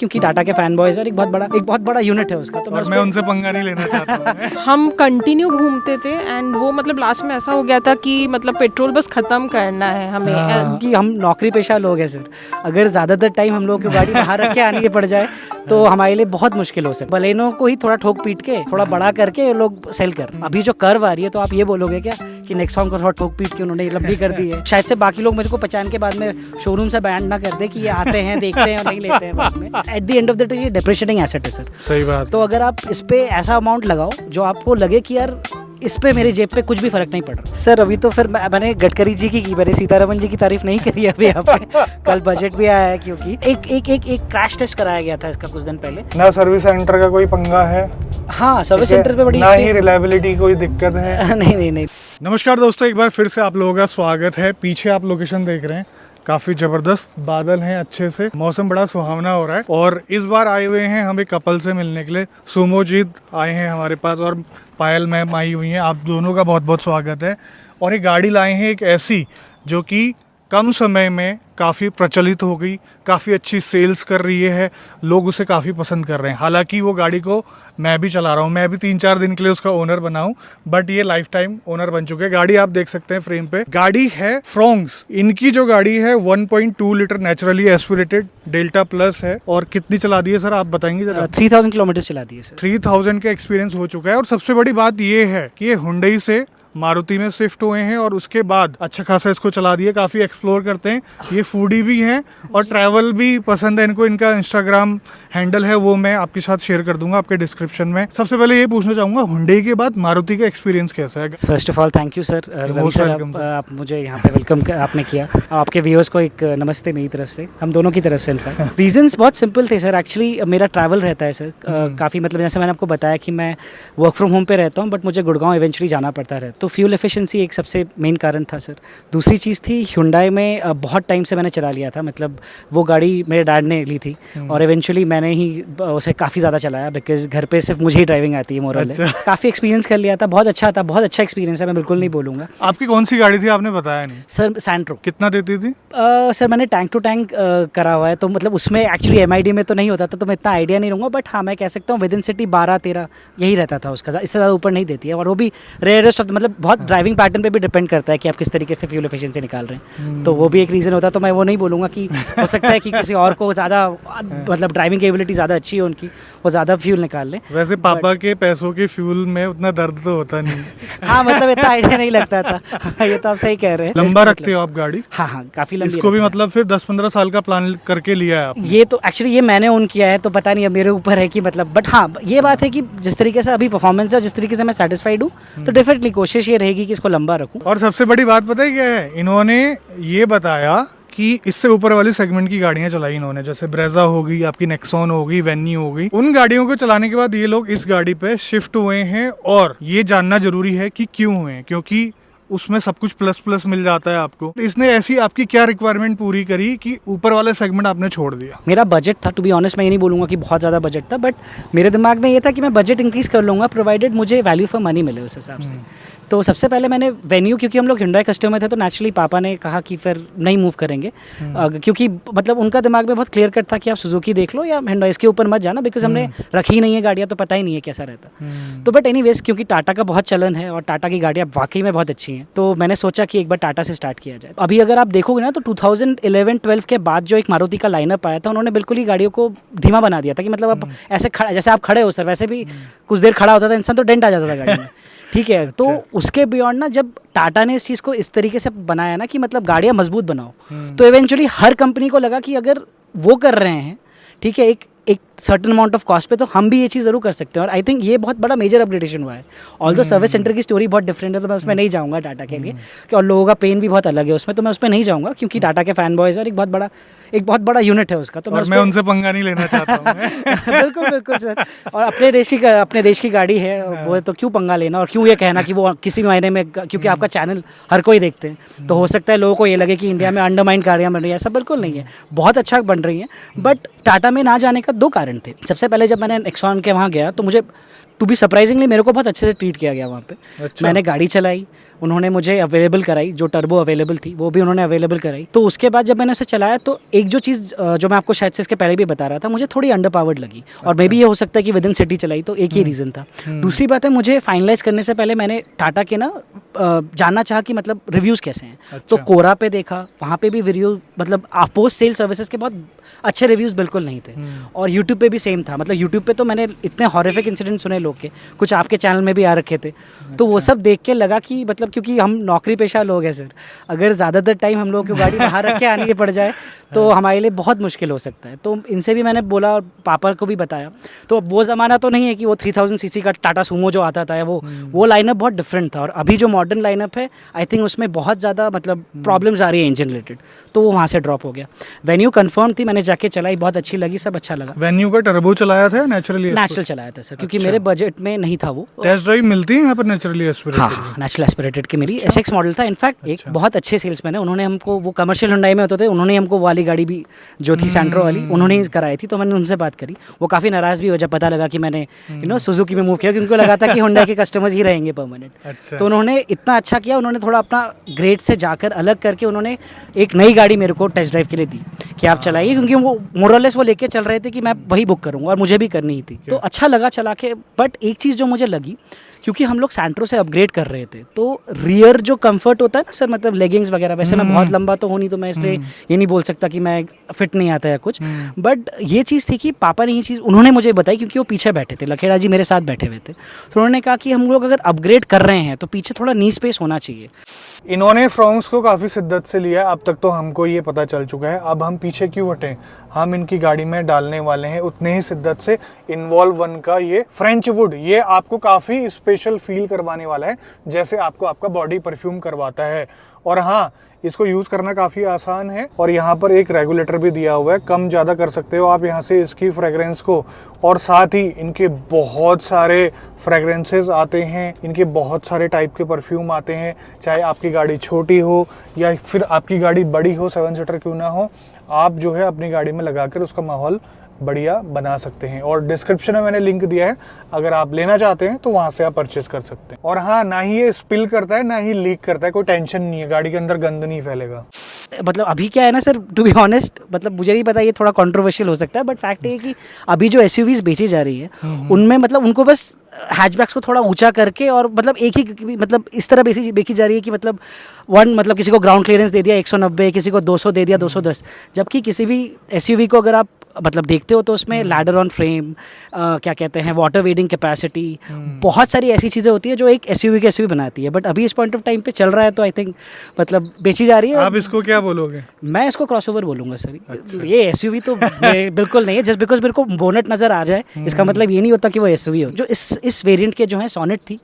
क्योंकि टाटा के fan boys और एक बहुत बड़ा यूनिट है उसका, तो मैं उनसे पंगा नहीं लेना चाहता हूँ। हम कंटिन्यू घूमते थे एंड वो मतलब लास्ट में ऐसा हो गया था कि मतलब पेट्रोल बस खत्म करना है हमें। कि हम नौकरी पेशा लोग हैं सर, अगर ज़्यादातर टाइम हम लोग की गाड़ी बाहर रख के आनी पड़ जाए तो हमारे लिए बहुत मुश्किल हो सकता है। बलेनो को ही थोड़ा ठोक पीट के थोड़ा बड़ा करके ये लोग सेल कर, अभी जो कर्व आ रही है तो आप ये बोलोगे क्या कि नेक्सॉन को थोड़ा ठोक पीट के उन्होंने लंबी कर दी है। शायद से बाकी लोग मेरे को पहचान के बाद में शोरूम से बैंड ना कर दे कि ये आते हैं देखते हैं और नहीं लेते हैं बाद में। At the end of the day ये डिप्रिशिएटिंग एसेट है सर। सही बात। तो अगर आप इस पे ऐसा अमाउंट लगाओ जो आपको लगे कि यार इस पे मेरी जेब पे कुछ भी फर्क नहीं पड़ रहा। सर अभी तो फिर मैंने गडकरी जी की मैंने सीतारमन जी की तारीफ नहीं करी अभी यहाँ पे। कल बजट भी आया है क्योंकि एक क्रैश टेस्ट कराया गया था इसका कुछ दिन पहले। ना सर्विस सेंटर का कोई पंगा है, हाँ सर्विस सेंटर पे बड़ी ना ही रिलायबिलिटी कोई दिक्कत है। नहीं। नमस्कार दोस्तों, एक बार फिर से आप लोगों का स्वागत है। पीछे आप लोकेशन देख रहे हैं, काफ़ी ज़बरदस्त बादल हैं, अच्छे से मौसम बड़ा सुहावना हो रहा है। और इस बार आए हुए हैं हम एक कपल से मिलने के लिए। सुमोजीत आए हैं हमारे पास और पायल मैम आई हुई हैं। आप दोनों का बहुत बहुत स्वागत है। और एक गाड़ी लाए हैं एक ऐसी जो कि कम समय में काफ़ी प्रचलित हो गई, काफ़ी अच्छी सेल्स कर रही है, लोग उसे काफ़ी पसंद कर रहे हैं। हालांकि वो गाड़ी को मैं भी चला रहा हूँ, मैं भी 3-4 दिन के लिए उसका ओनर बना हूँ, बट ये लाइफ टाइम ओनर बन चुके हैं। गाड़ी आप देख सकते हैं फ्रेम पे, गाड़ी है फ्रोंग्स। इनकी जो गाड़ी है 1.2 litre naturally aspirated delta plus है। और कितनी चला दी है सर, आप बताएंगे जरा? 3000 किलोमीटर चला दी है सर। 3000 का एक्सपीरियंस हो चुका है। और सबसे बड़ी बात ये है कि ये हुंडई से मारुति में शिफ्ट हुए हैं और उसके बाद अच्छा खासा इसको चला दिया, काफ़ी एक्सप्लोर करते हैं। ये फूडी भी हैं और ट्रैवल भी पसंद है इनको। इनका इंस्टाग्राम हैंडल है, वो मैं आपके साथ शेयर कर दूंगा आपके डिस्क्रिप्शन में। सबसे पहले ये पूछना चाहूँगा, हुंडई के बाद मारुति का एक्सपीरियंस कैसा है? First of all thank you sir, Ravi sir आप मुझे यहाँ पे वेलकम आपने किया। आपके व्यूअर्स को एक नमस्ते मेरी तरफ से, हम दोनों की तरफ से। इनफैक्ट रीजंस बहुत सिंपल थे सर। एक्चुअली मेरा ट्रैवल रहता है सर काफ़ी, मतलब जैसे मैंने आपको बताया कि मैं वर्क फ्रॉम होम पे रहता हूँ, बट मुझे गुड़गांव इवेंचुअली जाना पड़ता है। तो फ्यूल एफिशिएंसी एक सबसे मेन कारण था सर। दूसरी चीज़ थी Hyundai में बहुत टाइम से मैंने चला लिया था, मतलब वो गाड़ी मेरे डैड ने ली थी और इवेंचुअली मैंने ही उसे काफ़ी ज़्यादा चलाया, बिकॉज घर पे सिर्फ मुझे ही ड्राइविंग आती है मोरलेस। काफ़ी एक्सपीरियंस कर लिया था, बहुत अच्छा था, बहुत अच्छा एक्सपीरियंस है, मैं बिल्कुल नहीं बोलूँगा। आपकी कौन सी गाड़ी थी, आपने बताया नहीं सर सैंट्रो। कितना देती थी? सर मैंने टैंक टू टैंक करा हुआ है, तो मतलब उसमें एक्चुअली MID में तो नहीं होता था, तो मैं इतना आइडिया नहीं लूँगा, बट हाँ मैं कह सकता हूँ विद इन सिटी 12-13 यही रहता था उसका, इससे ज़्यादा ऊपर नहीं देती है। और वो भी रेयरेस्ट ऑफ, मतलब बहुत ड्राइविंग पैटर्न पे भी डिपेंड करता है कि आप किस तरीके से फ्यूल एफिशिएंसी निकाल रहे हैं, तो वो भी एक रीज़न होता है। तो मैं वो नहीं बोलूँगा कि हो सकता है कि किसी और को ज़्यादा मतलब ड्राइविंग केबिलिटी ज़्यादा अच्छी हो उनकी, वो ज़्यादा फ्यूल निकाल लें। वैसे पापा के पैसों के फ्यूल में उतना दर्द तो होता नहीं। हाँ मतलब इतना आइडिया नहीं लगता था। ये तो आप सही कह रहे हैं। लंबा रखते हो आप गाड़ी? हाँ काफ़ी लंबी। इसको भी मतलब फिर 10-15 साल का प्लान करके लिया है आपने? ये तो एक्चुअली ये मैंने ओन किया है, तो पता नहीं अब मेरे ऊपर है कि मतलब, बट हाँ ये बात है कि जिस तरीके से अभी परफॉर्मेंस है, जिस तरीके से मैं सेटिस्फाइड हूँ, तो डेफिनेटली कोशिश ये रहेगी कि इसको लंबा रखूँ। और सबसे बड़ी बात पता है क्या है, इन्होंने ये बताया कि इससे ऊपर वाली सेगमेंट की गाड़ियां चलाई इन्होंने, जैसे ब्रेजा हो गई, आपकी नेक्सॉन हो गई, वेन्यू हो गई। उन गाड़ियों को चलाने के बाद ये लोग इस गाड़ी पे शिफ्ट हुए हैं। और ये जानना जरूरी है कि क्यों हुए हैं, क्योंकि उसमें सब कुछ प्लस मिल जाता है आपको। इसने ऐसी आपकी क्या रिक्वायरमेंट पूरी करी कि ऊपर वाले सेगमेंट आपने छोड़ दिया? मेरा बजट था, टू बी ऑनेस्ट मैं ये नहीं बोलूँगा कि बहुत ज़्यादा बजट था, बट मेरे दिमाग में ये था कि मैं बजट इंक्रीज़ कर लूँगा प्रोवाइडेड मुझे वैल्यू फॉर मनी मिले उस हिसाब से। तो सबसे पहले मैंने वेन्यू, क्योंकि हम लोग Hyundai कस्टमर थे, तो नेचुरली पापा ने कहा कि फिर नहीं मूव करेंगे, क्योंकि मतलब उनका दिमाग में बहुत क्लियर कट था कि आप सुजुकी देख लो या Hyundai, इसके ऊपर मत जाना, बिकॉज हमने रखी ही नहीं है गाड़ियाँ, तो पता ही नहीं है कैसा रहता। तो बट एनीवेज क्योंकि टाटा का बहुत चलन है और टाटा की गाड़ियाँ वाकई में बहुत अच्छी हैं, तो मैंने सोचा कि एक बार टाटा से स्टार्ट किया जाए। अभी अगर आप देखोगे ना, तो 2011-12 के बाद जो एक मारुति का लाइनअप आया था, उन्होंने बिल्कुल ही गाड़ियों को धीमा बना दिया था कि मतलब आप ऐसे खड़ा, जैसे आप खड़े हो सर, वैसे भी कुछ देर खड़ा होता था इंसान तो डेंट आ जाता था गाड़ी में। ठीक है, तो उसके बियॉन्ड ना, जब टाटा ने इस चीज़ को इस तरीके से बनाया ना कि मतलब गाड़ियाँ मजबूत बनाओ, तो इवेंचुअली हर कंपनी को लगा कि अगर वो कर रहे हैं, ठीक है, एक सर्टन अमाउंट ऑफ कॉस्ट पे, तो हम भी ये चीज़ ज़रूर कर सकते हैं। और आई थिंक ये बहुत बड़ा मेजर अपग्रेडेशन हुआ है। ऑल्दो सर्विस सेंटर की स्टोरी बहुत डिफरेंट है, तो मैं उसमें नहीं जाऊँगा टाटा के लिए, कि और लोगों का पेन भी बहुत अलग है उसमें, तो मैं उसमें नहीं जाऊँगा, क्योंकि टाटा के फैन बॉयज और एक बहुत बड़ा यूनिट है उसका, तो मैं उनसे पंगा नहीं लेना चाहता हूँ। बिल्कुल सर। और अपने देश की गाड़ी है वो, तो क्यों पंगा लेना और क्यों ये कहना कि वो किसी मायने में, क्योंकि आपका चैनल हर कोई देखते हैं, तो हो सकता है लोगों को ये लगे कि इंडिया में अंडरमाइंड गाड़ियाँ बन रही है। ऐसा बिल्कुल नहीं है, बहुत अच्छा बन रही हैं। बट टाटा में ना जाने का 2 कारण थे। सबसे पहले जब मैंने नेक्सॉन के वहाँ गया, तो मुझे टू बी सरप्राइजिंगली मेरे को बहुत अच्छे से ट्रीट किया गया वहाँ पे। अच्छा। मैंने गाड़ी चलाई, उन्होंने मुझे अवेलेबल कराई, जो टर्बो अवेलेबल थी वो भी उन्होंने अवेलेबल कराई। तो उसके बाद जब मैंने उसे चलाया तो एक जो चीज़ जो मैं आपको शायद से इसके पहले भी बता रहा था, मुझे थोड़ी अंडर पावर्ड लगी। और मे बी ये हो सकता है कि विद इन सिटी चलाई, तो एक ही रीज़न था। दूसरी बात है, मुझे फाइनलाइज करने से पहले मैंने टाटा के ना जानना चाहा कि मतलब रिव्यूज़ कैसे हैं। तो कोरा पे देखा, वहाँ पे भी रिव्यू मतलब पोस्ट सेल सर्विसेज के बहुत अच्छे रिव्यूज़ बिल्कुल नहीं थे। और यूट्यूब पे भी सेम था। मतलब यूट्यूब पे तो मैंने इतने हॉरिफिक इंसिडेंट सुने लोग के, कुछ आपके चैनल में भी आ रखे थे। तो वो सब देख के लगा कि मतलब क्योंकि हम नौकरी पेशा लोग हैं सर, अगर ज़्यादातर टाइम हम लोगों की गाड़ी बाहर रख के आने की पड़ जाए तो हमारे लिए बहुत मुश्किल हो सकता है। तो इनसे भी मैंने बोला और पापा को भी बताया। तो अब वो ज़माना तो नहीं है कि वो 3000 सीसी का टाटा सूमो जो आता था वो लाइनअप बहुत डिफरेंट था। और अभी जो मॉडर्न लाइनअप है आई थिंक उसमें बहुत ज़्यादा मतलब प्रॉब्लम्स आ रही है इंजन रिलेटेड, तो वो वहाँ से ड्रॉप हो गया। वेन्यू कंफर्म थी, मैंने जाके चलाई, बहुत अच्छी लगी, सब अच्छा लगा। वेन्यू का टर्बो चलाया था नेचुरली? नेचुरल चलाया था सर, क्योंकि मेरे बजट में नहीं था वो। टेस्ट ड्राइव मिलती है यहाँ पर नेचुरली एस्पिरेटेड? हाँ, नेचुरल एस्पिरेटेड की मेरी एसएक्स मॉडल था। इनफैक्ट एक बहुत अच्छे सेल्समैन है, उन्होंने हमको वो कमर्शियल हुंडई में होते थे, उन्होंने हमको वो वाली गाड़ी भी जो थी सेंट्रो वाली उन्होंने ही कराई थी। तो मैंने उनसे बात करी, वो काफ़ी नाराज़ भी हो जब पता लगा कि मैंने सुजुकी में मूव किया, क्योंकि उनको लगा था कि हुंडई के कस्टमर्स ही रहेंगे परमानेंट। अच्छा। तो उन्होंने इतना अच्छा किया, उन्होंने थोड़ा अपना ग्रेड से जाकर अलग करके उन्होंने एक नई गाड़ी मेरे को टेस्ट ड्राइव के लिए दी कि आप चलाइए, क्योंकि वो मोरलेस वो लेके चल रहे थे कि मैं वही बुक करूँगा और मुझे भी करनी ही थी। तो अच्छा लगा चला के। बट एक चीज़ जो मुझे लगी, क्योंकि हम लोग सैंट्रो से अपग्रेड कर रहे थे, तो रियर जो कंफर्ट होता है ना सर, मतलब लेगिंग्स वगैरह, वैसे मैं बहुत लंबा तो हूँ नहीं, तो मैं इसलिए ये नहीं बोल सकता कि मैं फिट नहीं आता है कुछ। बट ये चीज़ थी कि पापा ने ये चीज़ उन्होंने मुझे बताई, क्योंकि वो पीछे बैठे थे, लखेड़ा जी मेरे साथ बैठे हुए थे। तो उन्होंने कहा कि हम लोग अगर अपग्रेड कर रहे हैं तो पीछे थोड़ा नी स्पेस होना चाहिए। इन्होंने फ्रॉन्क्स को काफ़ी शिद्दत से लिया, अब तक तो हमको ये पता चल चुका है। अब हम पीछे क्यों हटें, हम इनकी गाड़ी में डालने वाले हैं उतने ही शिद्दत से इन्वॉल्व 1 का ये फ्रेंच वुड। ये आपको काफ़ी स्पेशल फील करवाने वाला है, जैसे आपको आपका बॉडी परफ्यूम करवाता है। और हाँ, इसको यूज़ करना काफ़ी आसान है। और यहाँ पर एक रेगुलेटर भी दिया हुआ है, कम ज़्यादा कर सकते हो आप यहाँ से इसकी फ्रेगरेंस को। और साथ ही इनके बहुत सारे फ्रेगरेंसेस आते हैं, इनके बहुत सारे टाइप के परफ्यूम आते हैं, चाहे आपकी गाड़ी छोटी हो या फिर आपकी गाड़ी बड़ी हो, 7 सीटर क्यों ना हो, आप जो है अपनी गाड़ी में लगाकर उसका माहौल बढ़िया बना सकते हैं। और डिस्क्रिप्शन में मैंने लिंक दिया है, अगर आप लेना चाहते हैं तो वहाँ से आप परचेज कर सकते हैं। और हाँ, ना ही ये स्पिल करता है ना ही लीक करता है, कोई टेंशन नहीं है, गाड़ी के अंदर गंद नहीं फैलेगा। मतलब अभी क्या है ना सर, टू बी ऑनेस्ट, मतलब मुझे नहीं पता, ये थोड़ा कंट्रोवर्शियल हो सकता है, बट फैक्ट है कि अभी जो एसयूवीज बेची जा रही है उनमें मतलब उनको बस हैचबैक्स को थोड़ा ऊंचा करके और मतलब एक ही मतलब इस तरह बेची जा रही है कि मतलब मतलब किसी को ग्राउंड क्लियरेंस दे दिया 190, किसी को 200 दे दिया 210। जबकि किसी भी एसयूवी को अगर आप मतलब देखते हो तो उसमें लैडर ऑन फ्रेम, क्या कहते हैं, वाटर वेडिंग कैपेसिटी, बहुत सारी ऐसी चीज़ें होती है जो एक एसयूवी के एसयूवी बनाती है। बट अभी इस पॉइंट ऑफ टाइम पे चल रहा है तो आई थिंक मतलब बेची जा रही है। आप इसको क्या बोलोगे? मैं इसको क्रॉसओवर बोलूँगा सर। अच्छा। ये एसयूवी तो बिल्कुल नहीं है। जस्ट बिकॉज मेरे को बोनट नज़र आ जाए इसका मतलब ये नहीं होता कि वो एसयूवी हो। जो इस वेरिएंट के जो है सोनेट थी,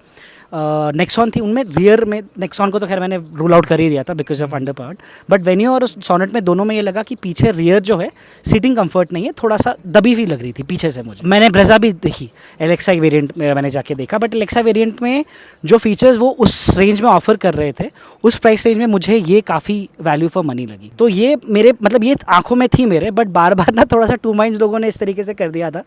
नेक्सॉन थी, उनमें रियर में नेक्सॉन को तो खैर मैंने रूल आउट कर ही दिया था because of under powered, but venue और सोनेट में दोनों में ये लगा कि पीछे रियर जो है सीटिंग कंफर्ट नहीं है, थोड़ा सा दबी हुई लग रही थी पीछे से मुझे। मैंने ब्रेजा भी देखी, एलेक्सा वेरिएंट में मैंने जाके देखा, बट एलेक्सा वेरिएंट में जो फीचर्स वो उस रेंज में ऑफर कर रहे थे, उस प्राइस रेंज में मुझे ये काफ़ी वैल्यू फॉर मनी लगी। तो ये मेरे मतलब ये आंखों में थी मेरे, बट बार बार ना थोड़ा सा टू माइंड्स लोगों ने इस तरीके से कर दिया था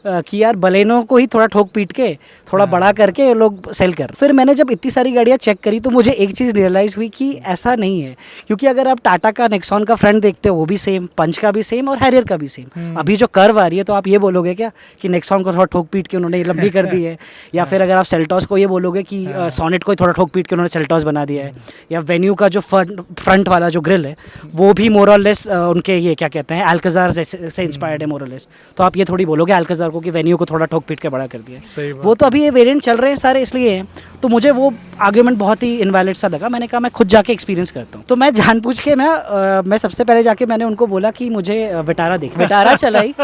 कि यार बलेनो को ही थोड़ा ठोक पीट के थोड़ा बड़ा करके लोग सेल कर। फिर मैंने जब इतनी सारी गाड़ियाँ चेक करी तो मुझे एक चीज़ रियलाइज़ हुई कि ऐसा नहीं है, क्योंकि अगर आप टाटा का नेक्सॉन का फ्रंट देखते हो वो भी सेम, पंच का भी सेम और हैरियर का भी सेम। अभी जो कर्व आ रही है तो आप ये बोलोगे क्या कि नेक्सॉन को थोड़ा ठोक पीट के उन्होंने लंबी कर दी है, या फिर अगर आप सेल्टॉस को ये बोलोगे कि सोनेट को थोड़ा ठोक पीट के उन्होंने सेल्टॉस बना दिया है, या वेन्यू का जो फ्रंट वाला जो ग्रिल है वो भी मोर और लेस उनके ये क्या कहते हैं अल्काजार से इंस्पायर्ड है मोर और लेस। तो आप ये थोड़ी बोलोगे अल्काजार को कि वेन्यू को थोड़ा ठोक पीट के बड़ा कर दिया। वो तो अभी ये वेरिएंट चल रहे हैं सारे इसलिए हैं, तो मुझे वो आर्ग्यूमेंट बहुत ही इनवैलिड सा लगा। मैंने कहा मैं खुद जाके एक्सपीरियंस करता हूँ। तो मैं जानबूझ के मैं सबसे पहले जाके मैंने उनको बोला कि मुझे विटारा विटारा चलाई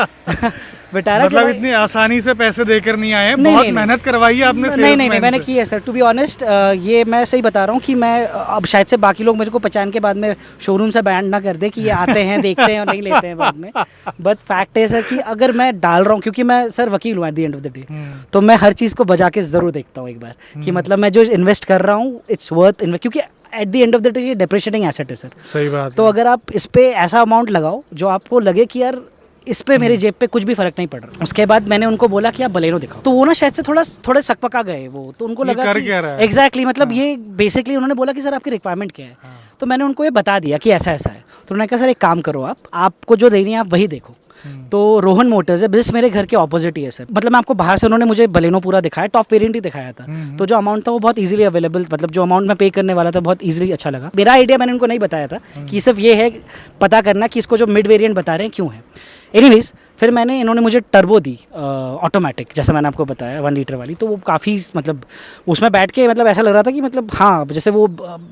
विटारा मतलब इतनी आसानी से पैसे देकर नहीं आए, बहुत मेहनत करवाई है आपने। नहीं मैंने की है सर, टू बी ऑनेस्ट। ये मैं सही बता रहा हूँ कि मैं अब शायद से बाकी लोग मेरे को पहचान के बाद में शोरूम से बैंड ना कर दे कि ये आते हैं देखते हैं और नहीं लेते हैं बाद में। बट फैक्ट है सर कि अगर मैं डाल रहा हूँ, क्योंकि मैं सर वकील हूँ at the end of the day, तो मैं हर चीज़ को बजा के ज़रूर देखता हूँ एक बार कि मतलब मैं जो इन्वेस्ट कर रहा हूँ इट्स वर्थ इन्वेस्ट, क्योंकि at the end of the day ये डेप्रिशिएटिंग एसेट है सर। सही बात। तो अगर आप इस पे ऐसा अमाउंट लगाओ जो आपको लगे कि यार इस पे मेरे जेब पे कुछ भी फर्क नहीं पड़ रहा। उसके बाद मैंने उनको बोला कि आप बलेनो दिखाओ, तो वो ना शायद से थोड़े सकपका गए वो, तो उनको ये लगा कर कि क्या रहा है? एग्जैक्टली मतलब ये बेसिकली उन्होंने बोला कि सर आपकी रिक्वायरमेंट क्या है, तो मैंने उनको ये बता दिया कि ऐसा ऐसा है। तो उन्होंने कहा सर एक काम करो, आपको जो देनी है आप वही देखो। तो रोहन मोटर्स है, बस मेरे घर के ऑपोजिट ही है सर। मतलब मैं आपको बाहर से उन्होंने मुझे बलेनो पूरा दिखाया, टॉप वेरिएंट ही दिखाया था, तो जो अमाउंट था वो बहुत इजीली अवेलेबल, मतलब जो अमाउंट मैं पे करने वाला था बहुत इजीली अच्छा लगा। मेरा आइडिया मैंने उनको नहीं बताया था कि सिर्फ ये है पता करना कि इसको जो मिड वेरिएंट बता रहे हैं क्यों है। एनीवेज फिर इन्होंने मुझे टर्बो दी ऑटोमेटिक, जैसे मैंने आपको बताया 1 लीटर वाली, तो वो काफ़ी मतलब उसमें बैठ के मतलब ऐसा लग रहा था कि मतलब हाँ, जैसे वो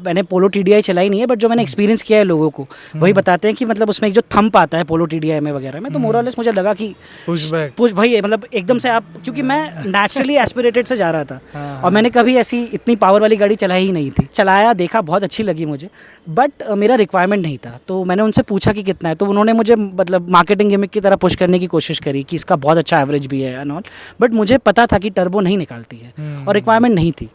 मैंने पोलो TDI चलाई नहीं है, बट जो मैंने एक्सपीरियंस किया है लोगों को वही बताते हैं कि मतलब उसमें एक जो थंप आता है पोलो TDI में वगैरह में, तो मोरलेस मुझे लगा कि पुश वही है, मतलब एकदम से आप, क्योंकि मैं नेचुरली एस्पिरेटेड से जा रहा था और मैंने कभी ऐसी इतनी पावर वाली गाड़ी चलाई ही नहीं थी। चलाया, देखा, बहुत अच्छी लगी मुझे, बट मेरा रिक्वायरमेंट नहीं था। तो मैंने उनसे पूछा कि कितना है, तो उन्होंने मुझे मतलब मार्केटिंग गिमिक की तरह पुश करने की कोशिश करी कि इसका बहुत अच्छा एवरेज भी है एंड ऑल, बट मुझे पता था कि टर्बो नहीं निकालती है और रिक्वायरमेंट नहीं थी।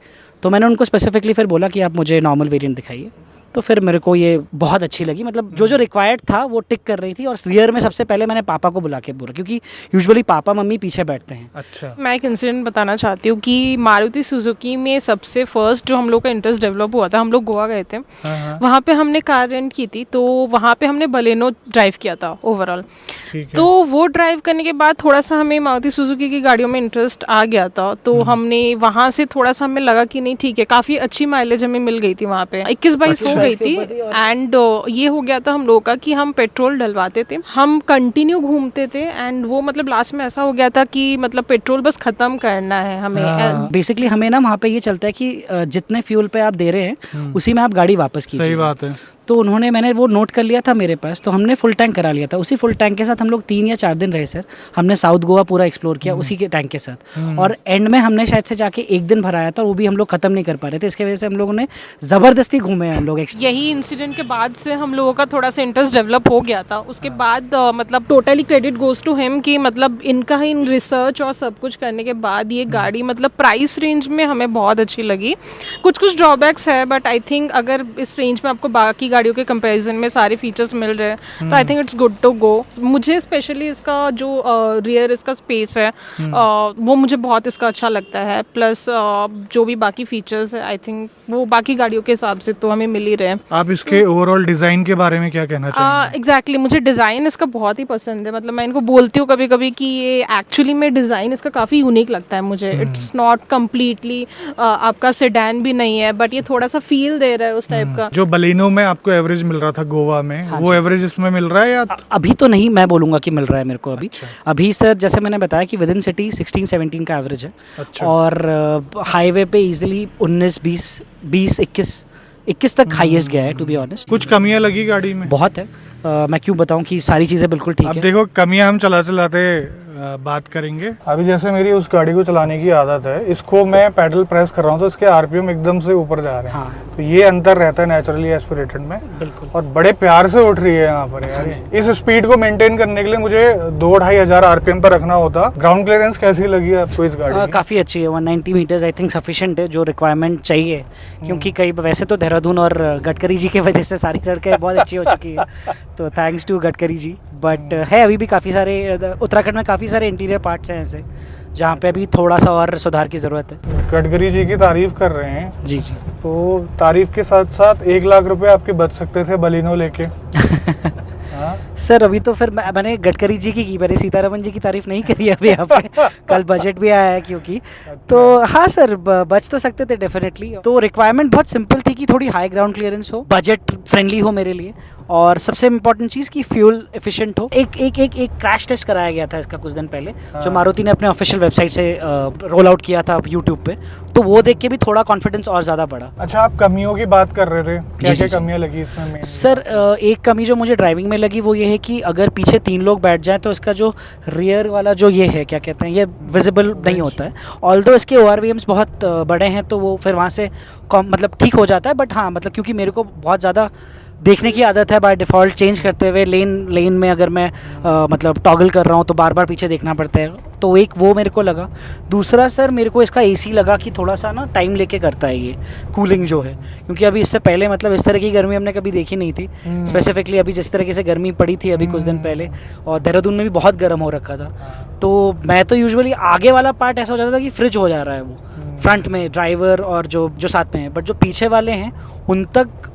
तो मैंने उनको स्पेसिफिकली फिर बोला कि आप मुझे नॉर्मल वेरिएंट दिखाइए, तो फिर मेरे को ये बहुत अच्छी लगी, मतलब जो रिक्वायर्ड था वो टिक कर रही थी। और रियर में सबसे पहले मैंने पापा को बुला के बोला, क्योंकि यूजुअली पापा मम्मी पीछे बैठते हैं। अच्छा, मैं एक इंसिडेंट बताना चाहती हूँ कि मारुति सुजुकी में सबसे फर्स्ट जो हम लोग का इंटरेस्ट डेवलप हुआ था, हम लोग गोवा गए थे, वहाँ पे हमने कार रेंट की थी, तो वहाँ पे हमने बलेनो ड्राइव किया था ओवरऑल। तो वो ड्राइव करने के बाद थोड़ा सा हमें मारुति सुजुकी की गाड़ियों में इंटरेस्ट आ गया था, तो हमने वहाँ से थोड़ा सा हमें लगा कि नहीं ठीक है, काफ़ी अच्छी माइलेज हमें मिल गई थी वहाँ पे, 21-22 हो गई थी। एंड ये हो गया था हम लोगों का कि हम पेट्रोल डलवाते थे, हम कंटिन्यू घूमते थे, एंड वो मतलब लास्ट में ऐसा हो गया था कि मतलब पेट्रोल बस ख़त्म करना है हमें। बेसिकली हमें ना वहाँ पे ये चलता है कि जितने फ्यूल पे आप दे रहे हैं उसी में आप गाड़ी वापस कीजिए। सही बात है। तो मैंने वो नोट कर लिया था मेरे पास, तो हमने फुल टैंक करा लिया था। उसी फुल टैंक के साथ हम लोग 3 या 4 दिन रहे सर। हमने साउथ गोवा पूरा एक्सप्लोर किया उसी के टैंक के साथ, और एंड में हमने शायद से जाके 1 दिन भराया था, वो भी हम लोग खत्म नहीं कर पा रहे थे। इसके वजह से हम लोगों ने ज़बरदस्ती घूमे हैं हम लोग। यही इंसिडेंट के बाद से हम लोगों का थोड़ा सा इंटरेस्ट डेवलप हो गया था। उसके बाद मतलब totally credit goes to him कि मतलब इनका इन रिसर्च और सब कुछ करने के बाद ये गाड़ी मतलब प्राइस रेंज में हमें बहुत अच्छी लगी। कुछ ड्रॉबैक्स है, बट आई थिंक अगर इस रेंज में आपको बाकी गाड़ियों के कंपैरिजन में सारे फीचर्स मिल रहे हैं तो I think it's good to go. मुझे स्पेशली इसका जो रियर इसका स्पेस है वो मुझे बहुत इसका अच्छा लगता है, प्लस जो भी बाकी फीचर्स है आई थिंक वो बाकी गाड़ियों के हिसाब से तो हमें मिल ही रहे हैं। आप इसके ओवरऑल डिज़ाइन के बारे में क्या कहना चाहेंगे? एग्जैक्टली मुझे डिज़ाइन इसका बहुत ही पसंद है। मतलब मैं इनको बोलती हूँ कभी कभी कि ये एक्चुअली में डिज़ाइन इसका काफ़ी यूनिक लगता है मुझे। इट्स नॉट कम्प्लीटली आपका सेडान भी नहीं है, बट ये थोड़ा सा फील दे रहा है उस टाइप का। जो बलेनो में आपको एवरेज मिल रहा था गोवा में, वो एवरेज इसमें मिल रहा है या अभी तो नहीं मैं बोलूँगा कि मिल रहा है मेरे को अभी। अभी सर जैसे मैंने बताया कि विद इन सिटी 16-17 का एवरेज है। अच्छा। और हाईवे पे इजीली 19-20-21 तक हाईएस्ट गया है टू बी ऑनेस्ट। कुछ कमियां लगी गाड़ी में? बहुत है। मैं क्यों बताऊं कि सारी चीज़ें बिल्कुल ठीक अब है। देखो कमियां हम चलाते बात करेंगे। अभी जैसे मेरी उस गाड़ी को चलाने की आदत है, इसको मैं पैडल प्रेस कर रहा हूँ तो इसके आरपीएम एकदम से ऊपर जा रहे हैं। हाँ। तो ये अंतर रहता है नेचुरली एस्पिरेटेड में। बिल्कुल। और बड़े प्यार से उठ रही है यहाँ पर यार। इस स्पीड को मेंटेन करने के लिए मुझे 2-2.5 हजार आरपीएम पर रखना होता। ग्राउंड क्लियरेंस कैसी लगी आपको इस गाड़ी की? काफ़ी अच्छी है। 190 मीटर्स आई थिंक सफिशिएंट है जो रिक्वायरमेंट चाहिए, क्योंकि कई वैसे तो देहरादून और गडकरी जी की वजह से सारी सड़कें बहुत अच्छी हो चुकी है, तो thanks to Gadkari ji. But है अभी भी काफ़ी सारे, उत्तराखंड में काफ़ी सारे इंटीरियर पार्ट्स हैं ऐसे जहाँ पे अभी थोड़ा सा और सुधार की ज़रूरत है। गडकरी जी की तारीफ कर रहे हैं। जी जी। तो तारीफ के साथ साथ 1 लाख रुपए आपके बच सकते थे बलिनो लेके। सर अभी तो फिर मैंने गडकरी जी की मैंने सीतारमन जी की तारीफ नहीं करी अभी यहाँ पे। कल बजट भी आया है क्योंकि, तो हाँ सर बच तो सकते थे डेफिनेटली। तो रिक्वायरमेंट बहुत सिंपल थी कि थोड़ी हाई ग्राउंड क्लियरेंस हो, बजट फ्रेंडली हो मेरे लिए, और सबसे इम्पोर्टेंट चीज़ कि फ्यूल एफिशिएंट हो। एक क्रैश टेस्ट कराया गया था इसका कुछ दिन पहले, जो मारुति ने अपने ऑफिशियल वेबसाइट से रोल आउट किया था यूट्यूब पे, तो वो देख के भी थोड़ा कॉन्फिडेंस और ज़्यादा बढ़ा। अच्छा, आप कमियों की बात कर रहे थे, क्या क्या कमियां लगी इसमें? सर एक कमी जो मुझे ड्राइविंग में लगी वो ये है कि अगर पीछे 3 लोग बैठ जाएं तो इसका जो रियर वाला जो ये है क्या कहते हैं, ये विजिबल नहीं होता है। ऑल्दो इसके ORVMs बहुत बड़े हैं तो वो फिर वहाँ से मतलब ठीक हो जाता है, बट हाँ मतलब क्योंकि मेरे को बहुत ज़्यादा देखने की आदत है बाय डिफ़ॉल्ट, चेंज करते हुए लेन में अगर मैं मतलब टॉगल कर रहा हूँ तो बार बार पीछे देखना पड़ता है, तो एक वो मेरे को लगा। दूसरा सर मेरे को इसका एसी लगा कि थोड़ा सा ना टाइम लेके करता है ये कूलिंग जो है, क्योंकि अभी इससे पहले मतलब इस तरह की गर्मी हमने कभी देखी नहीं थी। स्पेसिफिकली अभी जिस तरीके से गर्मी पड़ी थी अभी कुछ दिन पहले, और देहरादून में भी बहुत गर्म हो रखा था, तो मैं तो यूजुअली आगे वाला पार्ट ऐसा हो जाता था कि फ्रिज हो जा रहा है वो फ्रंट में, ड्राइवर और जो साथ में है, बट जो पीछे वाले हैं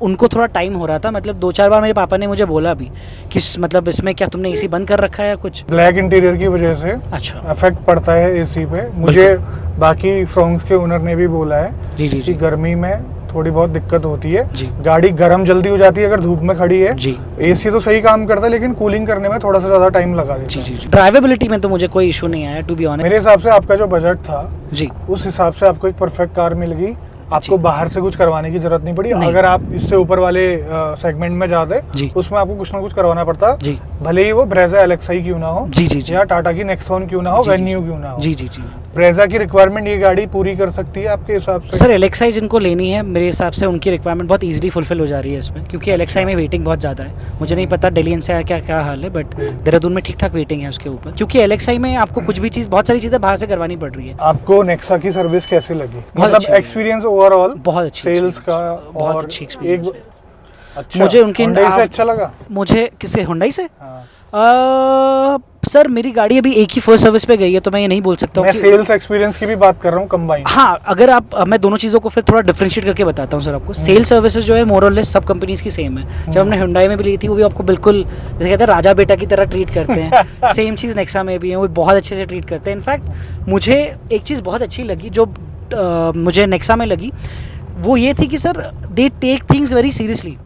उनको थोड़ा टाइम हो रहा था। मतलब 2-4 बार मेरे पापा ने मुझे बोला भी कि मतलब इसमें क्या तुमने एसी बंद कर रखा है या कुछ। ब्लैक इंटीरियर की वजह से अच्छा, इफेक्ट पड़ता है एसी पे। मुझे बाकी फ्रोंक्स के ओनर ने भी बोला है जी जी कि जी गर्मी में थोड़ी बहुत दिक्कत होती है, जी। गाड़ी गर्म जल्दी हो जाती है अगर धूप में खड़ी है। जी एसी तो सही काम करता है लेकिन कूलिंग करने में थोड़ा सा ज़्यादा टाइम लगा देता जी है। जी जी। ड्राइवेबिलिटी में तो मुझे कोई इशू नहीं आया टू बी ऑनेस्ट। मेरे हिसाब से आपका जो बजट था जी उस हिसाब से आपको एक परफेक्ट कार मिल गई। आपको जी। बाहर से कुछ करवाने की जरूरत नहीं पड़ी। नहीं। अगर आप इससे ऊपर वाले सेगमेंट में जाते जी उसमें आपको कुछ ना कुछ करवाना पड़ता, जी भले ही वो ब्रेजा एलेक्साई क्यों ना हो, जी जी जी या टाटा की नेक्सॉन क्यों ना हो, जी, जी, वेन्यू क्यों ना हो। जी जी जी। ब्रेजा की रिक्वायरमेंट ये गाड़ी पूरी कर सकती है आपके हिसाब से? सर एलेक्साई जिनको लेनी है मेरे हिसाब से उनकी रिक्वायरमेंट बहुत इजीली फुलफिल हो जा रही है इसमें, क्योंकि एलेक्साई में वेटिंग बहुत ज़्यादा है। मुझे नहीं पता दिल्ली एनसीआर क्या हाल है, बट देहरादून में ठीक ठाक वेटिंग है उसके ऊपर, क्योंकि एलेक्साई में आपको कुछ भी चीज़, बहुत सारी चीज़ें बाहर से करवानी पड़ रही है। आपको नेक्सा की सर्विस कैसी लगी? मतलब अच्छी एक्सपीरियंस ओवरऑल बहुत अच्छी सेल्स का, बहुत और अच्छी एक्सपीरियंस है। अच्छा, मुझे उनकी Hyundai से अच्छा लगा? मुझे किससे, हुंडई से? हाँ। सर मेरी गाड़ी अभी एक ही फर्स्ट सर्विस पे गई है, तो मैं ये नहीं बोल सकता हूँ मैं कि सेल्स एक्सपीरियंस की भी बात कर रहा हूँ कंबाइन। हाँ, अगर आप मैं दोनों चीज़ों को फिर थोड़ा डिफरेंशिएट करके बताता हूँ सर आपको। सेल सर्विसेज जो है मोर और लेस सब कंपनीज की सेम है। जब हमने Hyundai में भी ली थी वो भी आपको बिल्कुल जैसे कहते हैं राजा बेटा की तरह ट्रीट करते हैं। सेम चीज़ नेक्सा में भी है, वो बहुत अच्छे से ट्रीट करते हैं। इनफैक्ट मुझे एक चीज़ बहुत अच्छी लगी जो मुझे नेक्सा में लगी, वो ये थी कि sir they take things very seriously.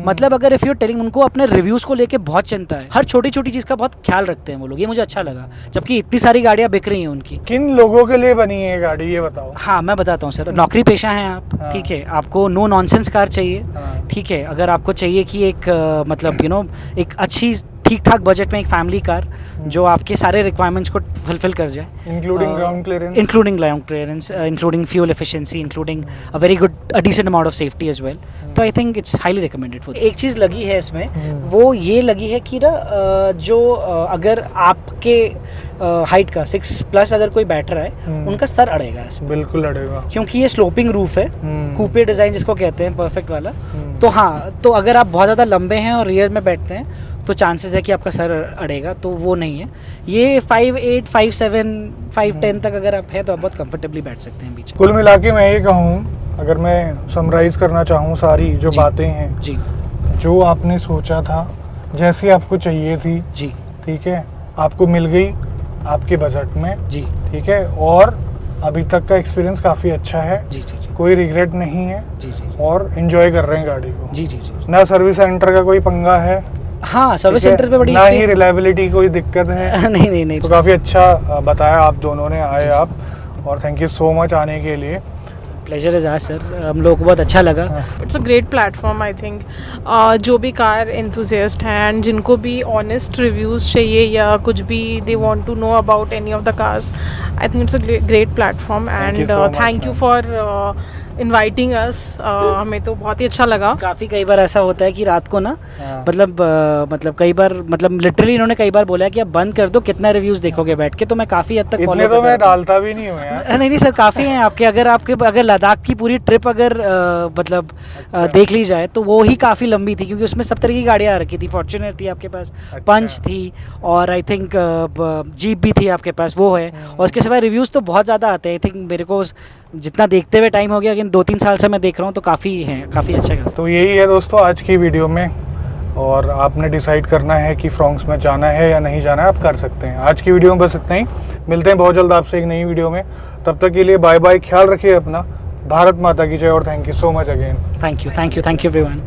मतलब अगर इफ़ यू टेलिंग, उनको अपने रिव्यूज़ को लेके बहुत चिंता है, हर छोटी छोटी चीज़ का बहुत ख्याल रखते हैं वो लोग, ये मुझे अच्छा लगा। जबकि इतनी सारी गाड़ियाँ बिक रही हैं उनकी। किन लोगों के लिए बनी है ये गाड़ी ये बताओ? हाँ मैं बताता हूँ सर, नौकरी पेशा हैं आप, हाँ। ठीक है, आपको नो नॉनसेंस कार चाहिए, हाँ। ठीक है, अगर आपको चाहिए कि एक मतलब एक अच्छी ठीक ठाक बजट में एक फैमिली कार जो आपके सारे रिक्वायरमेंट्स को फुलफिल कर जाए, including ground clearance, including fuel efficiency, including a very good a decent amount of safety as well. तो I think it's highly recommended for. एक चीज़ लगी है इसमें, वो ये लगी है कि ना जो अगर आपके हाइट का 6+ अगर कोई बैठ रहा है उनका सर अड़ेगा इसमें, बिल्कुल अड़ेगा, क्योंकि ये स्लोपिंग रूफ है, कूपे डिज़ाइन जिसको कहते हैं, परफेक्ट वाला। तो हाँ, तो अगर आप बहुत ज़्यादा लंबे हैं और रियर में बैठते हैं तो चांसेस है कि आपका सर अड़ेगा, तो वो नहीं है। ये 5'8", 5'7", 5'10" तक अगर आप हैं तो आप बहुत कंफर्टेबली बैठ सकते हैं बीच में। कुल मिला के मैं ये कहूँ, अगर मैं समराइज करना चाहूँ सारी जो बातें हैं, जी जो आपने सोचा था, जैसी आपको चाहिए थी, जी ठीक है, आपको मिल गई आपके बजट में, जी ठीक है, और अभी तक का एक्सपीरियंस काफ़ी अच्छा है, जी जी जी कोई रिग्रेट नहीं है, जी जी और एंजॉय कर रहे हैं गाड़ी को। जी जी जी। ना सर्विस सेंटर का कोई पंगा है, हाँ, सर्विस ठीक है, सेंटर पे बड़ी ना ही रिलायबिलिटी कोई दिक्कत है। नहीं नहीं नहीं, तो काफ़ी अच्छा बताया आप दोनों ने, आए आप, और थैंक यू सो मच आने के लिए। प्लेजर इज आवर सर, हम लोगों को बहुत अच्छा लगा। It's a great platform I think. जो भी कार एंथुजियास्ट हैं एंड जिनको भी ऑनेस्ट रिव्यूज़ चाहिए या कुछ भी they want to know about any of the cars, I think it's a great platform and thank you for inviting us. हमें तो बहुत ही अच्छा लगा। काफ़ी कई बार ऐसा होता है कि रात को ना हाँ। मतलब कई बार मतलब लिटरली इन्होंने कई बार बोला है कि आप बंद कर दो, कितना रिव्यूज़ देखोगे बैठ के, तो मैं काफ़ी हद तक इतने follow तो मैं करता हूँ। डालता भी नहीं हूँ यार। नहीं नहीं सर, काफ़ी हैं आपके। अगर लद्दाख की पूरी ट्रिप अगर मतलब देख ली जाए तो वो ही काफ़ी लंबी थी, क्योंकि उसमें सब तरह की गाड़ियाँ आ रखी थी। फॉर्च्यूनर थी आपके पास, पंच थी, और आई थिंक जीप भी थी आपके पास, वो है। और उसके सिवाय रिव्यूज़ तो बहुत ज़्यादा आते हैं। आई थिंक मेरे को जितना देखते हुए टाइम हो गया, लेकिन 2-3 साल से मैं देख रहा हूँ, तो काफ़ी हैं, काफ़ी अच्छा खासा। तो यही है दोस्तों आज की वीडियो में, और आपने डिसाइड करना है कि फ्रॉन्क्स में जाना है या नहीं जाना है, आप कर सकते हैं। आज की वीडियो में बस इतना ही, मिलते हैं बहुत जल्द आपसे एक नई वीडियो में। तब तक के लिए बाय बाय, ख्याल रखिए अपना, भारत माता की जय, और thank you so much again. Thank you everyone.